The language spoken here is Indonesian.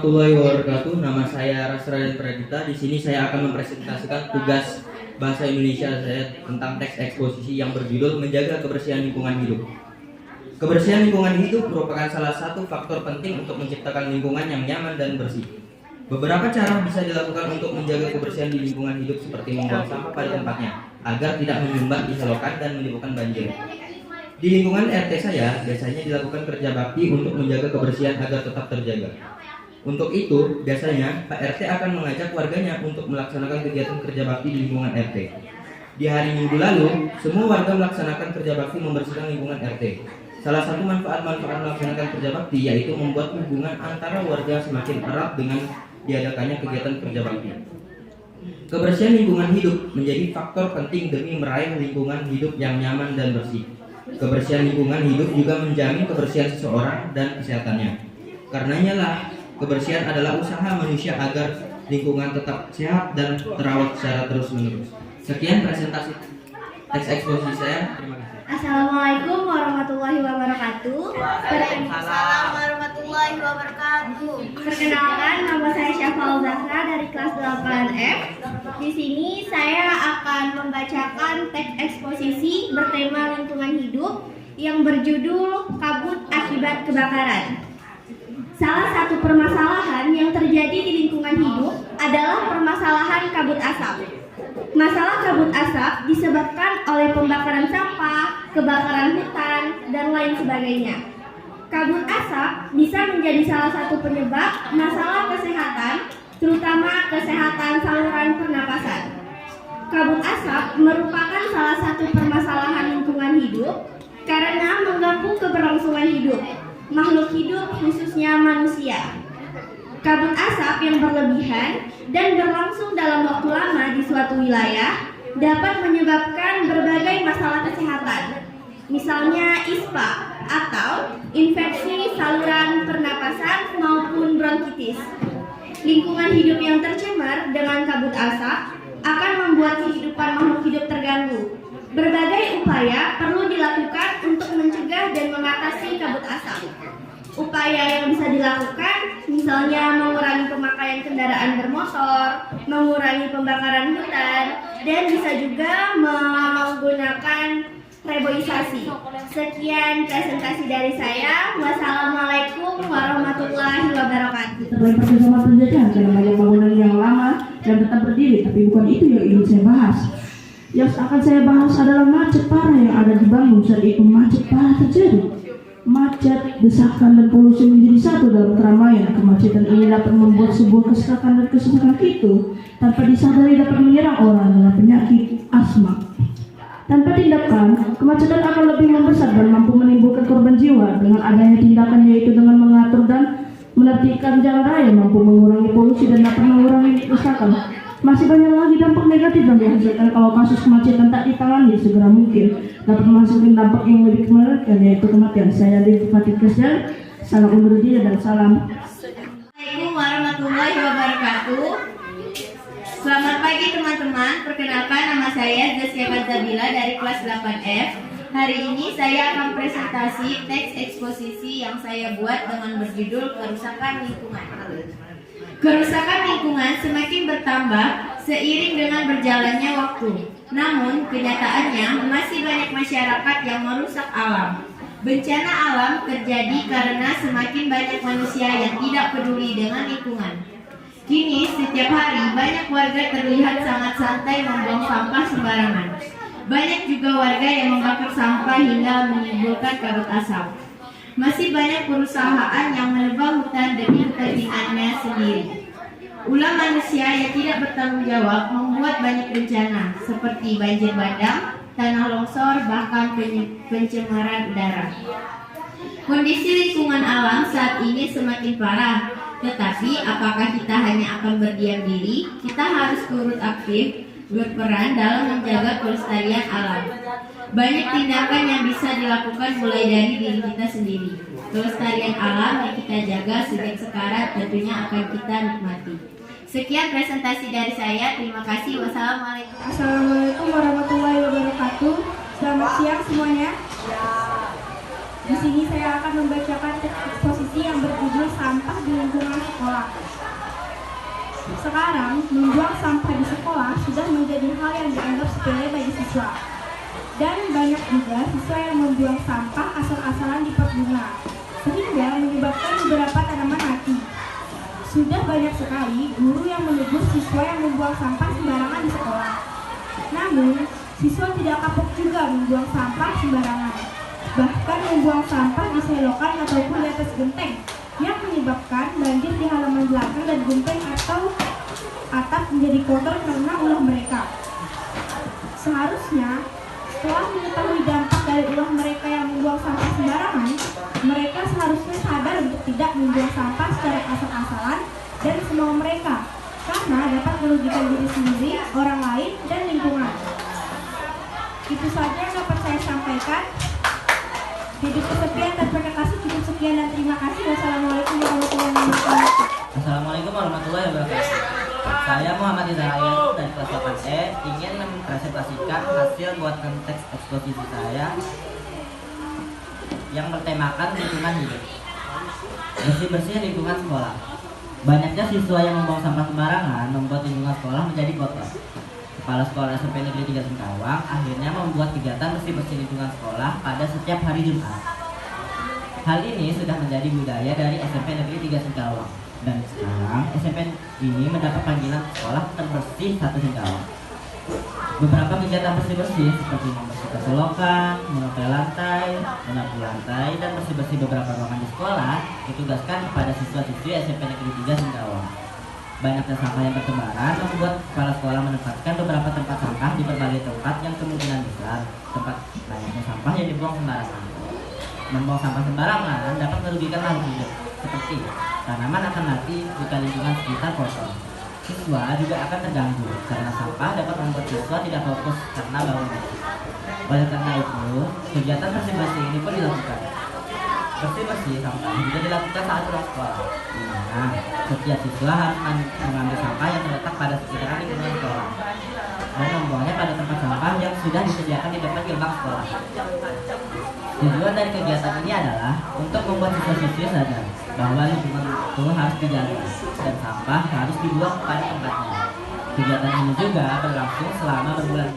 warahmatullahi wabarakatuh. Nama saya Rasraden Pradita. Di sini saya akan mempresentasikan tugas bahasa Indonesia saya tentang teks eksposisi yang berjudul Menjaga Kebersihan Lingkungan Hidup. Kebersihan lingkungan hidup merupakan salah satu faktor penting untuk menciptakan lingkungan yang nyaman dan bersih. Beberapa cara bisa dilakukan untuk menjaga kebersihan di lingkungan hidup seperti membuang sampah pada tempatnya agar tidak menyumbat di selokan dan menimbulkan banjir. Di lingkungan RT saya biasanya dilakukan kerja bakti untuk menjaga kebersihan agar tetap terjaga. Untuk itu, biasanya Pak RT akan mengajak warganya untuk melaksanakan kegiatan kerja bakti di lingkungan RT. Di hari Minggu lalu, semua warga melaksanakan kerja bakti membersihkan lingkungan RT. Salah satu manfaat-manfaat melaksanakan kerja bakti yaitu membuat hubungan antara warga semakin erat dengan diadakannya kegiatan kerja bakti. Kebersihan lingkungan hidup menjadi faktor penting demi meraih lingkungan hidup yang nyaman dan bersih. Kebersihan lingkungan hidup juga menjamin kebersihan seseorang dan kesehatannya. Karenanya lah, kebersihan adalah usaha manusia agar lingkungan tetap sehat dan terawat secara terus-menerus. Sekian presentasi teks eksposisi saya. Terima kasih. Assalamualaikum warahmatullahi wabarakatuh. Waalaikumsalam warahmatullahi wabarakatuh. Perkenalkan, nama saya Syafal Zahra dari kelas 8F. Di sini saya akan membacakan teks eksposisi bertema lingkungan hidup yang berjudul Kabut Akibat Kebakaran. Salah satu permasalahan yang terjadi di lingkungan hidup adalah permasalahan kabut asap. Masalah kabut asap disebabkan oleh pembakaran sampah, kebakaran hutan, dan lain sebagainya. Kabut asap bisa menjadi salah satu penyebab masalah kesehatan, terutama kesehatan saluran pernapasan. Kabut asap merupakan salah satu permasalahan lingkungan hidup karena mengganggu keberlangsungan hidup makhluk hidup, khususnya manusia. Kabut asap yang berlebihan dan berlangsung dalam waktu lama di suatu wilayah dapat menyebabkan berbagai masalah kesehatan, misalnya ISPA atau infeksi saluran pernapasan maupun bronkitis. Lingkungan hidup yang tercemar dengan kabut asap akan membuat kehidupan makhluk hidup terganggu. Berbagai upaya perlu dilakukan untuk mencegah dan mengatasi kabut asap. Upaya yang bisa dilakukan misalnya mengurangi pemakaian kendaraan bermotor, mengurangi pembakaran hutan, dan bisa juga menggunakan reboisasi. Sekian presentasi dari saya. Wassalamualaikum warahmatullahi wabarakatuh. Terkait kerjasama penjajahan karena banyak bangunan yang lama dan tetap berdiri, tapi bukan itu yang ingin saya bahas. Yang akan saya bahas adalah macet parah yang ada di Bandung saat itu. Macet parah terjadi. Macet, desakan, dan polusi menjadi satu dalam keramaian. Kemacetan ini dapat membuat sebuah kesesakan dan kesesakan itu tanpa disadari dapat menyerang orang dengan penyakit asma. Tanpa tindakan, kemacetan akan lebih membesar dan mampu menimbulkan korban jiwa. Dengan adanya tindakan yaitu dengan mengatur dan menertibkan jalan raya mampu mengurangi polusi dan dapat mengurangi desakan. Masih banyak lagi dampak negatif yang dihasilkan kalau kasus kemacetan tak ditangani segera mungkin dapat menghasilkan dampak yang lebih mengerikan yaitu kematian. Saya Devi Fatih Kesel, salam undur diri dan salam. Assalamualaikum warahmatullahi wabarakatuh. Selamat pagi teman-teman. Perkenalkan, nama saya Zaskia Fadzabila dari kelas 8F. Hari ini saya akan presentasi teks eksposisi yang saya buat dengan berjudul Kerusakan Lingkungan. Kerusakan lingkungan semakin bertambah seiring dengan berjalannya waktu. Namun, kenyataannya masih banyak masyarakat yang merusak alam. Bencana alam terjadi karena semakin banyak manusia yang tidak peduli dengan lingkungan. Kini, setiap hari banyak warga terlihat sangat santai membuang sampah sembarangan. Banyak juga warga yang membakar sampah hingga menimbulkan kabut asap. Masih banyak perusahaan yang menebang hutan demi kepentingannya sendiri. Ulah manusia yang tidak bertanggung jawab membuat banyak bencana seperti banjir bandang, tanah longsor, bahkan pencemaran udara. Kondisi lingkungan alam saat ini semakin parah, tetapi apakah kita hanya akan berdiam diri? Kita harus turut aktif berperan dalam menjaga kelestarian alam. Banyak tindakan yang bisa dilakukan mulai dari diri kita sendiri. Kelestarian alam yang kita jaga sejak sekarang tentunya akan kita nikmati. Sekian presentasi dari saya. Terima kasih. Wassalamualaikum. Assalamualaikum warahmatullahi wabarakatuh. Selamat siang semuanya. Di sini saya akan membacakan teks eksposisi yang berjudul Sampah di Lingkungan Sekolah. Sekarang, membuang sampah di sekolah sudah menjadi hal yang dianggap sepele bagi siswa. Dan banyak juga siswa yang membuang sampah asal-asalan di pot bunga, sehingga menyebabkan beberapa tanaman mati. Sudah banyak sekali guru yang menegur siswa yang membuang sampah sembarangan di sekolah. Namun, siswa tidak kapok juga membuang sampah sembarangan. Bahkan membuang sampah di selokan ataupun di atas genteng, yang menyebabkan banjir di halaman belakang dan genteng atau atap menjadi kotor karena ulah mereka. Seharusnya, setelah mengetahui dampak dari ulah mereka yang membuang sampah sembarangan, mereka seharusnya sadar untuk tidak membuang sampah secara asal-asalan dan semau mereka, karena dapat merugikan diri sendiri, orang lain, dan lingkungan. Itu saja yang dapat saya sampaikan. Hidup kesepian dan kasih cukup sekian dan terima kasih. Wassalamualaikum warahmatullahi wabarakatuh. Assalamualaikum warahmatullahi wabarakatuh. Saya Muhammad Izahayat dari kelas 8E ingin mempresentasikan hasil buatan teks eksposisi saya yang bertemakan lingkungan hidup. Bersih-bersih lingkungan sekolah. Banyaknya siswa yang membuang sampah sembarangan membuat lingkungan sekolah menjadi kotor. Kepala Sekolah SMP Negeri 3 Singkawang akhirnya membuat kegiatan bersih-bersih lingkungan sekolah pada setiap hari Jumat. Hal ini sudah menjadi budaya dari SMP Negeri 3 Singkawang. Dan sekarang SMP ini mendapat panggilan sekolah terbersih 1 Singkawang. Beberapa kegiatan bersih-bersih seperti membersihkan selokan, mengepel lantai, menyapu lantai, dan bersih-bersih beberapa ruangan di sekolah ditugaskan kepada siswa-siswi SMP Negeri 3 Singkawang. Banyaknya sampah yang bertebaran membuat kepala sekolah menempatkan beberapa tempat sampah di berbagai tempat yang kemungkinan besar tempat banyaknya sampah yang dibuang sembarangan. Membuang sampah sembarangan dapat merugikan makhluk hidup, seperti tanaman akan mati jika lingkungan sekitar kotor. Siswa juga akan terganggu karena sampah dapat membuat siswa tidak fokus karena baunya. Oleh karena itu, kegiatan bersih-bersih ini pun dilakukan. Bersih-bersih sampah juga dilakukan saat pulang sekolah, di mana setiap siswa harus mengambil sampah yang terletak pada sekitaran lingkungan sekolah dan membuangnya pada tempat sampah yang sudah disediakan di depan gerbang sekolah. Tujuan dari kegiatan ini adalah untuk membuat siswa-siswi sadar bahwa lingkungan itu harus dijaga dan sampah harus dibuang pada tempatnya. Kegiatan ini juga berlangsung selama berbulan.